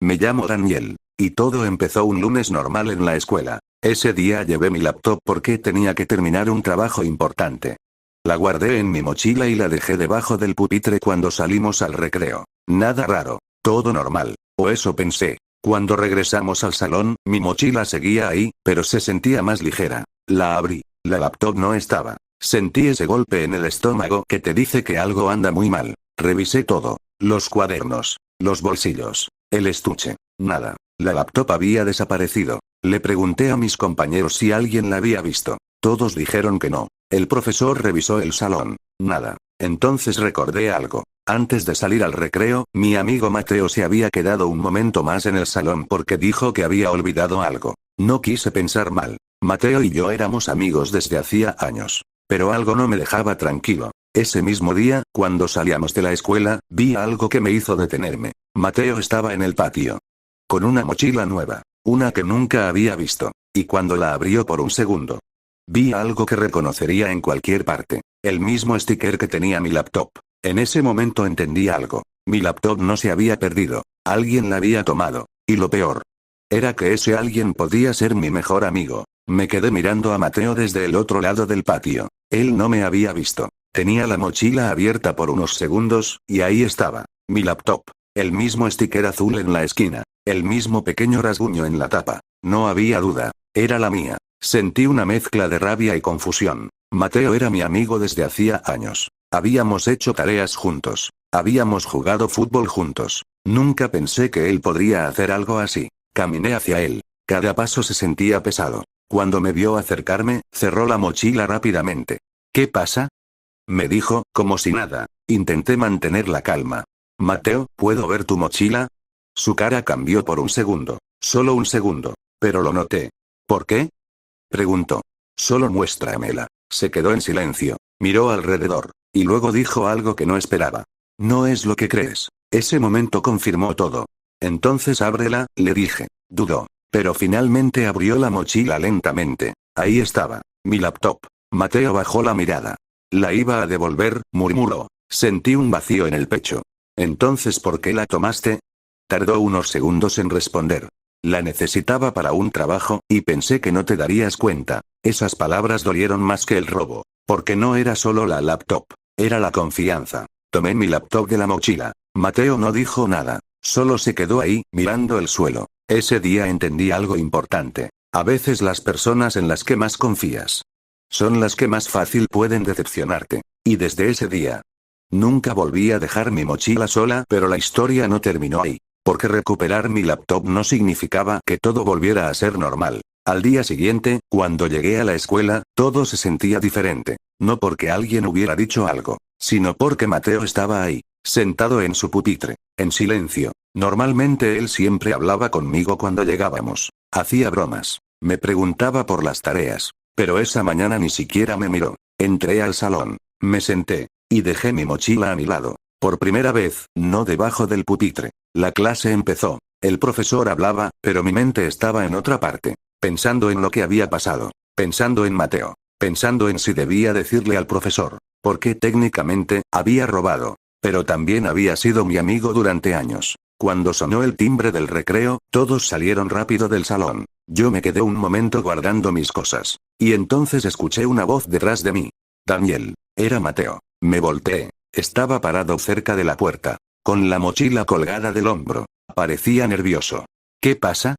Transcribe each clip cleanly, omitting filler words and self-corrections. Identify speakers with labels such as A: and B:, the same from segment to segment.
A: Me llamo Daniel. Y todo empezó un lunes normal en la escuela. Ese día llevé mi laptop porque tenía que terminar un trabajo importante. La guardé en mi mochila y la dejé debajo del pupitre cuando salimos al recreo. Nada raro. Todo normal. O eso pensé. Cuando regresamos al salón, mi mochila seguía ahí, pero se sentía más ligera. La abrí. La laptop no estaba. Sentí ese golpe en el estómago que te dice que algo anda muy mal. Revisé todo. Los cuadernos. Los bolsillos. El estuche. Nada. La laptop había desaparecido. Le pregunté a mis compañeros si alguien la había visto. Todos dijeron que no. El profesor revisó el salón. Nada. Entonces recordé algo. Antes de salir al recreo, mi amigo Mateo se había quedado un momento más en el salón porque dijo que había olvidado algo. No quise pensar mal. Mateo y yo éramos amigos desde hacía años. Pero algo no me dejaba tranquilo. Ese mismo día, cuando salíamos de la escuela, vi algo que me hizo detenerme. Mateo estaba en el patio. Con una mochila nueva. Una que nunca había visto. Y cuando la abrió por un segundo, vi algo que reconocería en cualquier parte. El mismo sticker que tenía mi laptop. En ese momento entendí algo. Mi laptop no se había perdido. Alguien la había tomado. Y lo peor era que ese alguien podía ser mi mejor amigo. Me quedé mirando a Mateo desde el otro lado del patio. Él no me había visto. Tenía la mochila abierta por unos segundos, y ahí estaba. Mi laptop. El mismo sticker azul en la esquina. El mismo pequeño rasguño en la tapa. No había duda. Era la mía. Sentí una mezcla de rabia y confusión. Mateo era mi amigo desde hacía años. Habíamos hecho tareas juntos. Habíamos jugado fútbol juntos. Nunca pensé que él podría hacer algo así. Caminé hacia él. Cada paso se sentía pesado. Cuando me vio acercarme, cerró la mochila rápidamente. ¿Qué pasa? Me dijo, como si nada. Intenté mantener la calma. Mateo, ¿puedo ver tu mochila? Su cara cambió por un segundo. Solo un segundo. Pero lo noté. ¿Por qué? Preguntó. Solo muéstramela. Se quedó en silencio. Miró alrededor. Y luego dijo algo que no esperaba. No es lo que crees. Ese momento confirmó todo. Entonces ábrela, le dije. Dudó. Pero finalmente abrió la mochila lentamente. Ahí estaba. Mi laptop. Mateo bajó la mirada. La iba a devolver, murmuró. Sentí un vacío en el pecho. Entonces, ¿por qué la tomaste? Tardó unos segundos en responder. La necesitaba para un trabajo, y pensé que no te darías cuenta. Esas palabras dolieron más que el robo. Porque no era solo la laptop. Era la confianza. Tomé mi laptop de la mochila. Mateo no dijo nada. Solo se quedó ahí, mirando el suelo. Ese día entendí algo importante. A veces las personas en las que más confías son las que más fácil pueden decepcionarte. Y desde ese día, nunca volví a dejar mi mochila sola, pero la historia no terminó ahí. Porque recuperar mi laptop no significaba que todo volviera a ser normal. Al día siguiente, cuando llegué a la escuela, todo se sentía diferente. No porque alguien hubiera dicho algo, sino porque Mateo estaba ahí, sentado en su pupitre, en silencio. Normalmente él siempre hablaba conmigo cuando llegábamos. Hacía bromas. Me preguntaba por las tareas. Pero esa mañana ni siquiera me miró. Entré al salón. Me senté. Y dejé mi mochila a mi lado. Por primera vez, no debajo del pupitre. La clase empezó. El profesor hablaba, pero mi mente estaba en otra parte. Pensando en lo que había pasado. Pensando en Mateo. Pensando en si debía decirle al profesor. Porque técnicamente, había robado. Pero también había sido mi amigo durante años. Cuando sonó el timbre del recreo, todos salieron rápido del salón. Yo me quedé un momento guardando mis cosas. Y entonces escuché una voz detrás de mí. Daniel. Era Mateo. Me volteé. Estaba parado cerca de la puerta. Con la mochila colgada del hombro. Parecía nervioso. ¿Qué pasa?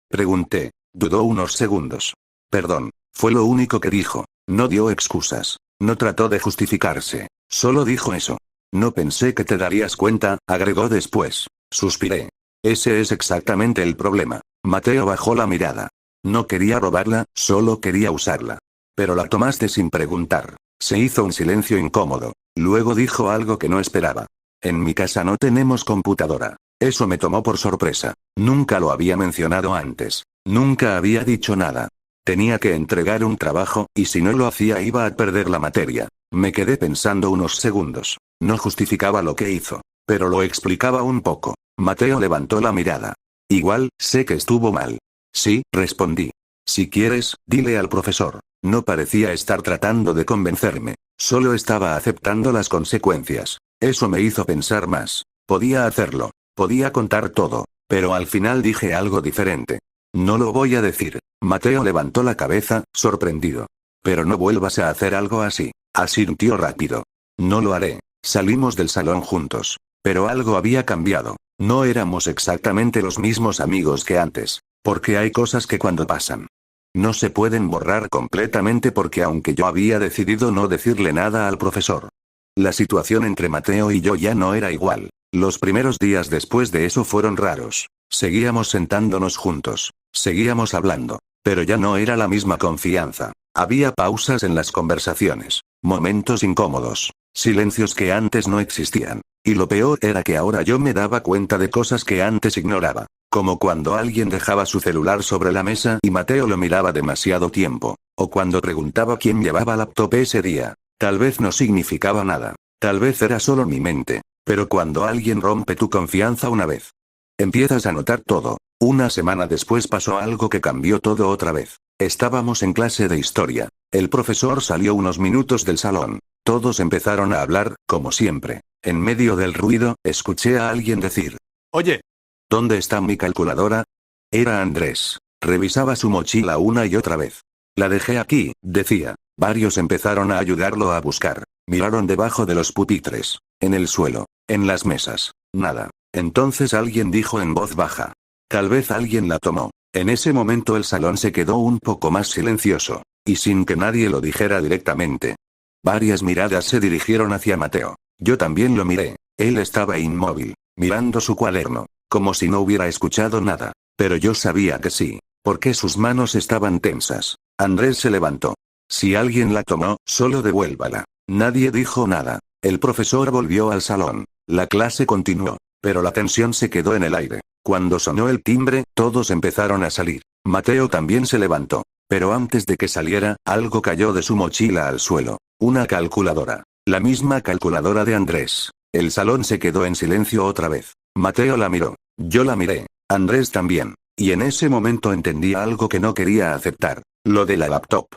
A: Pregunté. Dudó unos segundos. Perdón. Fue lo único que dijo. No dio excusas. No trató de justificarse. Solo dijo eso. No pensé que te darías cuenta, agregó después. Suspiré. Ese es exactamente el problema. Mateo bajó la mirada. No quería robarla, solo quería usarla. Pero la tomaste sin preguntar. Se hizo un silencio incómodo. Luego dijo algo que no esperaba. En mi casa no tenemos computadora. Eso me tomó por sorpresa. Nunca lo había mencionado antes. Nunca había dicho nada. Tenía que entregar un trabajo, y si no lo hacía iba a perder la materia. Me quedé pensando unos segundos. No justificaba lo que hizo, pero lo explicaba un poco. Mateo levantó la mirada. Igual, sé que estuvo mal. Sí, respondí. Si quieres, dile al profesor. No parecía estar tratando de convencerme. Solo estaba aceptando las consecuencias. Eso me hizo pensar más. Podía hacerlo. Podía contar todo. Pero al final dije algo diferente. No lo voy a decir. Mateo levantó la cabeza, sorprendido. Pero no vuelvas a hacer algo así. Asintió rápido. No lo haré. Salimos del salón juntos. Pero algo había cambiado. No éramos exactamente los mismos amigos que antes. Porque hay cosas que cuando pasan no se pueden borrar completamente porque aunque yo había decidido no decirle nada al profesor, la situación entre Mateo y yo ya no era igual. Los primeros días después de eso fueron raros. Seguíamos sentándonos juntos. Seguíamos hablando. Pero ya no era la misma confianza. Había pausas en las conversaciones. Momentos incómodos. Silencios que antes no existían. Y lo peor era que ahora yo me daba cuenta de cosas que antes ignoraba. Como cuando alguien dejaba su celular sobre la mesa y Mateo lo miraba demasiado tiempo. O cuando preguntaba quién llevaba laptop ese día. Tal vez no significaba nada. Tal vez era solo mi mente. Pero cuando alguien rompe tu confianza una vez, empiezas a notar todo. Una semana después pasó algo que cambió todo otra vez. Estábamos en clase de historia. El profesor salió unos minutos del salón. Todos empezaron a hablar, como siempre. En medio del ruido, escuché a alguien decir:
B: Oye,
A: ¿dónde está mi calculadora? Era Andrés. Revisaba su mochila una y otra vez. La dejé aquí, decía. Varios empezaron a ayudarlo a buscar. Miraron debajo de los pupitres, en el suelo, en las mesas. Nada. Entonces alguien dijo en voz baja: tal vez alguien la tomó. En ese momento el salón se quedó un poco más silencioso. Y sin que nadie lo dijera directamente. Varias miradas se dirigieron hacia Mateo. Yo también lo miré. Él estaba inmóvil, mirando su cuaderno, como si no hubiera escuchado nada. Pero yo sabía que sí, porque sus manos estaban tensas. Andrés se levantó. Si alguien la tomó, solo devuélvala. Nadie dijo nada. El profesor volvió al salón. La clase continuó, pero la tensión se quedó en el aire. Cuando sonó el timbre, todos empezaron a salir. Mateo también se levantó. Pero antes de que saliera, algo cayó de su mochila al suelo. Una calculadora. La misma calculadora de Andrés. El salón se quedó en silencio otra vez. Mateo la miró. Yo la miré. Andrés también. Y en ese momento entendí algo que no quería aceptar. Lo de la laptop.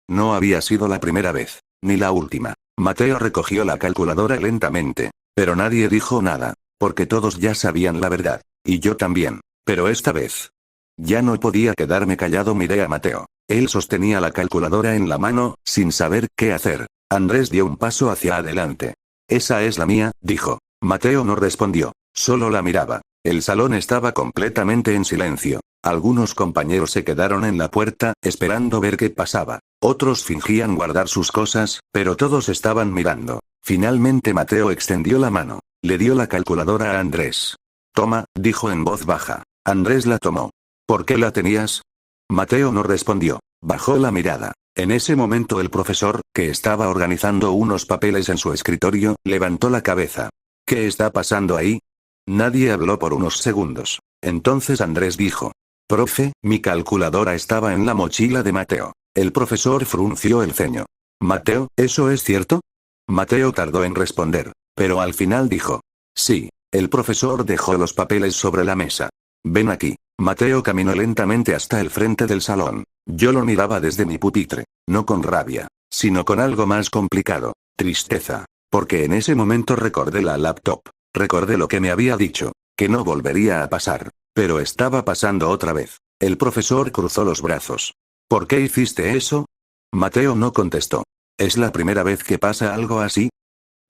A: No había sido la primera vez. Ni la última. Mateo recogió la calculadora lentamente. Pero nadie dijo nada. Porque todos ya sabían la verdad. Y yo también. Pero esta vez ya no podía quedarme callado. Miré a Mateo. Él sostenía la calculadora en la mano, sin saber qué hacer. Andrés dio un paso hacia adelante. Esa es la mía, dijo. Mateo no respondió. Solo la miraba. El salón estaba completamente en silencio. Algunos compañeros se quedaron en la puerta, esperando ver qué pasaba. Otros fingían guardar sus cosas, pero todos estaban mirando. Finalmente Mateo extendió la mano. Le dio la calculadora a Andrés. Toma, dijo en voz baja. Andrés la tomó. ¿Por qué la tenías? Mateo no respondió. Bajó la mirada. En ese momento el profesor, que estaba organizando unos papeles en su escritorio, levantó la cabeza. ¿Qué está pasando ahí? Nadie habló por unos segundos. Entonces Andrés dijo: profe, mi calculadora estaba en la mochila de Mateo. El profesor frunció el ceño. Mateo, ¿eso es cierto? Mateo tardó en responder, pero al final dijo: sí. El profesor dejó los papeles sobre la mesa. Ven aquí. Mateo caminó lentamente hasta el frente del salón. Yo lo miraba desde mi pupitre, no con rabia, sino con algo más complicado, tristeza. Porque en ese momento recordé la laptop. Recordé lo que me había dicho, que no volvería a pasar. Pero estaba pasando otra vez. El profesor cruzó los brazos. ¿Por qué hiciste eso? Mateo no contestó. ¿Es la primera vez que pasa algo así?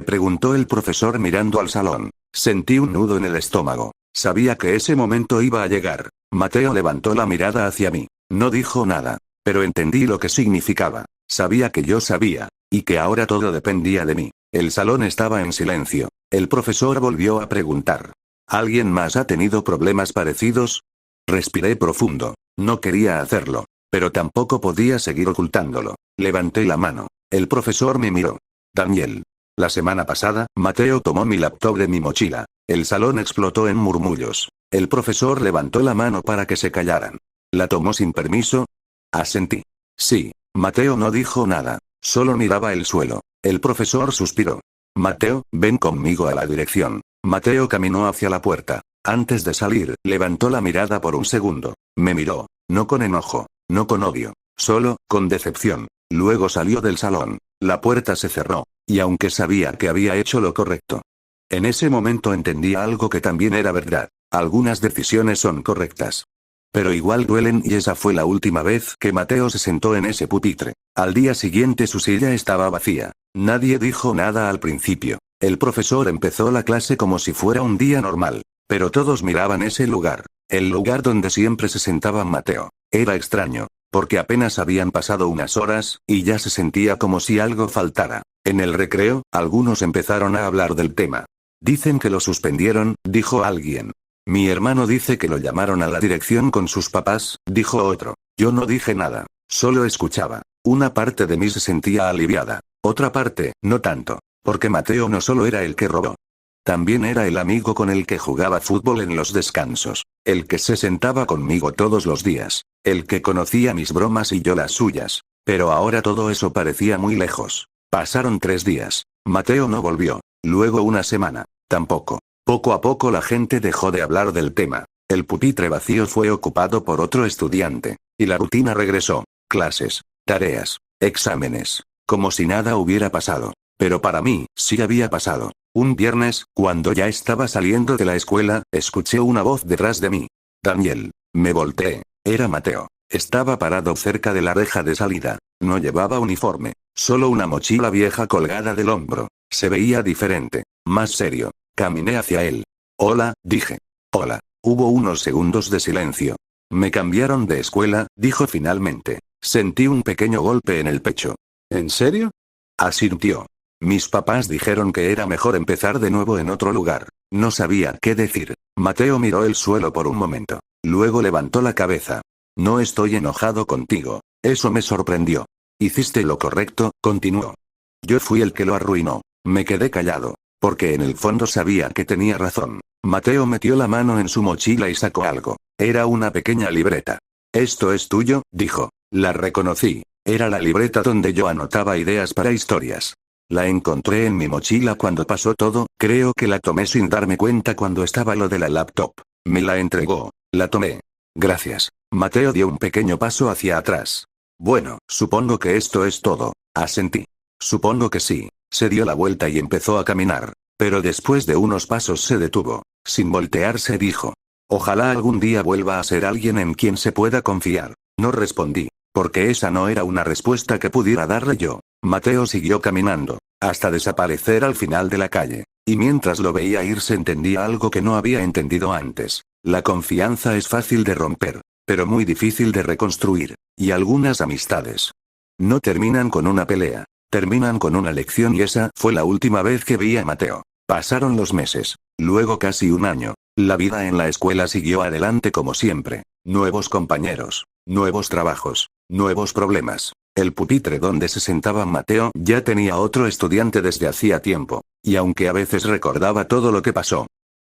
A: Preguntó el profesor mirando al salón. Sentí un nudo en el estómago. Sabía que ese momento iba a llegar. Mateo levantó la mirada hacia mí. No dijo nada. Pero entendí lo que significaba. Sabía que yo sabía. Y que ahora todo dependía de mí. El salón estaba en silencio. El profesor volvió a preguntar: ¿alguien más ha tenido problemas parecidos? Respiré profundo. No quería hacerlo. Pero tampoco podía seguir ocultándolo. Levanté la mano. El profesor me miró. Daniel. La semana pasada, Mateo tomó mi laptop de mi mochila. El salón explotó en murmullos. El profesor levantó la mano para que se callaran. ¿La tomó sin permiso? Asentí. Sí. Mateo no dijo nada. Solo miraba el suelo. El profesor suspiró. Mateo, ven conmigo a la dirección. Mateo caminó hacia la puerta. Antes de salir, levantó la mirada por un segundo. Me miró. No con enojo. No con odio. Solo, con decepción. Luego salió del salón. La puerta se cerró. Y aunque sabía que había hecho lo correcto, en ese momento entendí algo que también era verdad. Algunas decisiones son correctas. Pero igual duelen y esa fue la última vez que Mateo se sentó en ese pupitre. Al día siguiente su silla estaba vacía. Nadie dijo nada al principio. El profesor empezó la clase como si fuera un día normal. Pero todos miraban ese lugar. El lugar donde siempre se sentaba Mateo. Era extraño. Porque apenas habían pasado unas horas, y ya se sentía como si algo faltara. En el recreo, algunos empezaron a hablar del tema. Dicen que lo suspendieron, dijo alguien. Mi hermano dice que lo llamaron a la dirección con sus papás, dijo otro. Yo no dije nada, solo escuchaba. Una parte de mí se sentía aliviada. Otra parte, no tanto. Porque Mateo no solo era el que robó. También era el amigo con el que jugaba fútbol en los descansos. El que se sentaba conmigo todos los días. El que conocía mis bromas y yo las suyas. Pero ahora todo eso parecía muy lejos. Pasaron 3 días. Mateo no volvió. Luego una semana. Tampoco. Poco a poco la gente dejó de hablar del tema. El pupitre vacío fue ocupado por otro estudiante. Y la rutina regresó. Clases. Tareas. Exámenes. Como si nada hubiera pasado. Pero para mí, sí había pasado. Un viernes, cuando ya estaba saliendo de la escuela, escuché una voz detrás de mí. Daniel. Me volteé. Era Mateo. Estaba parado cerca de la reja de salida. No llevaba uniforme. Solo una mochila vieja colgada del hombro. Se veía diferente. Más serio. Caminé hacia él. Hola, dije. Hola. Hubo unos segundos de silencio. Me cambiaron de escuela, dijo finalmente. Sentí un pequeño golpe en el pecho. ¿En serio? Asintió. Mis papás dijeron que era mejor empezar de nuevo en otro lugar. No sabía qué decir. Mateo miró el suelo por un momento. Luego levantó la cabeza. No estoy enojado contigo. Eso me sorprendió. Hiciste lo correcto, continuó. Yo fui el que lo arruinó. Me quedé callado. Porque en el fondo sabía que tenía razón. Mateo metió la mano en su mochila y sacó algo. Era una pequeña libreta. «¿Esto es tuyo?», dijo. La reconocí. Era la libreta donde yo anotaba ideas para historias. La encontré en mi mochila cuando pasó todo, creo que la tomé sin darme cuenta cuando estaba lo de la laptop. Me la entregó. La tomé. Gracias. Mateo dio un pequeño paso hacia atrás. Bueno, supongo que esto es todo. Asentí. Supongo que sí. Se dio la vuelta y empezó a caminar. Pero después de unos pasos se detuvo. Sin voltearse dijo. Ojalá algún día vuelva a ser alguien en quien se pueda confiar. No respondí. Porque esa no era una respuesta que pudiera darle yo. Mateo siguió caminando. Hasta desaparecer al final de la calle. Y mientras lo veía irse entendía algo que no había entendido antes. La confianza es fácil de romper. Pero muy difícil de reconstruir. Y algunas amistades no terminan con una pelea. Terminan con una lección y esa fue la última vez que vi a Mateo. Pasaron los meses. Luego casi un año. La vida en la escuela siguió adelante como siempre. Nuevos compañeros. Nuevos trabajos. Nuevos problemas. El pupitre donde se sentaba Mateo ya tenía otro estudiante desde hacía tiempo. Y aunque a veces recordaba todo lo que pasó,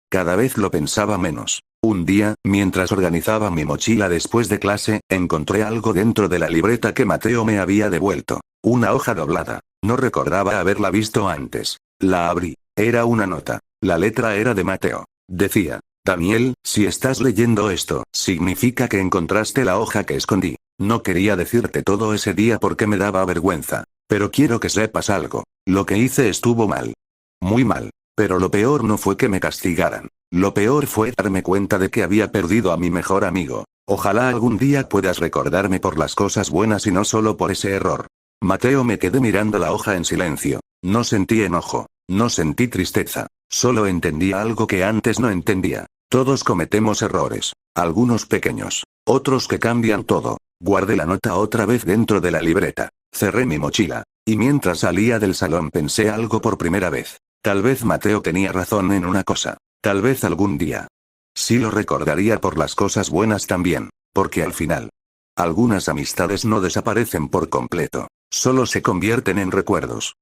A: cada vez lo pensaba menos. Un día, mientras organizaba mi mochila después de clase, encontré algo dentro de la libreta que Mateo me había devuelto. Una hoja doblada. No recordaba haberla visto antes. La abrí. Era una nota. La letra era de Mateo. Decía: Daniel, si estás leyendo esto, significa que encontraste la hoja que escondí. No quería decirte todo ese día porque me daba vergüenza. Pero quiero que sepas algo. Lo que hice estuvo mal. Muy mal. Pero lo peor no fue que me castigaran. Lo peor fue darme cuenta de que había perdido a mi mejor amigo. Ojalá algún día puedas recordarme por las cosas buenas y no solo por ese error. Mateo, me quedé mirando la hoja en silencio. No sentí enojo. No sentí tristeza. Solo entendía algo que antes no entendía. Todos cometemos errores. Algunos pequeños. Otros que cambian todo. Guardé la nota otra vez dentro de la libreta. Cerré mi mochila. Y mientras salía del salón pensé algo por primera vez. Tal vez Mateo tenía razón en una cosa. Tal vez algún día sí lo recordaría por las cosas buenas también. Porque al final, algunas amistades no desaparecen por completo. Solo se convierten en recuerdos.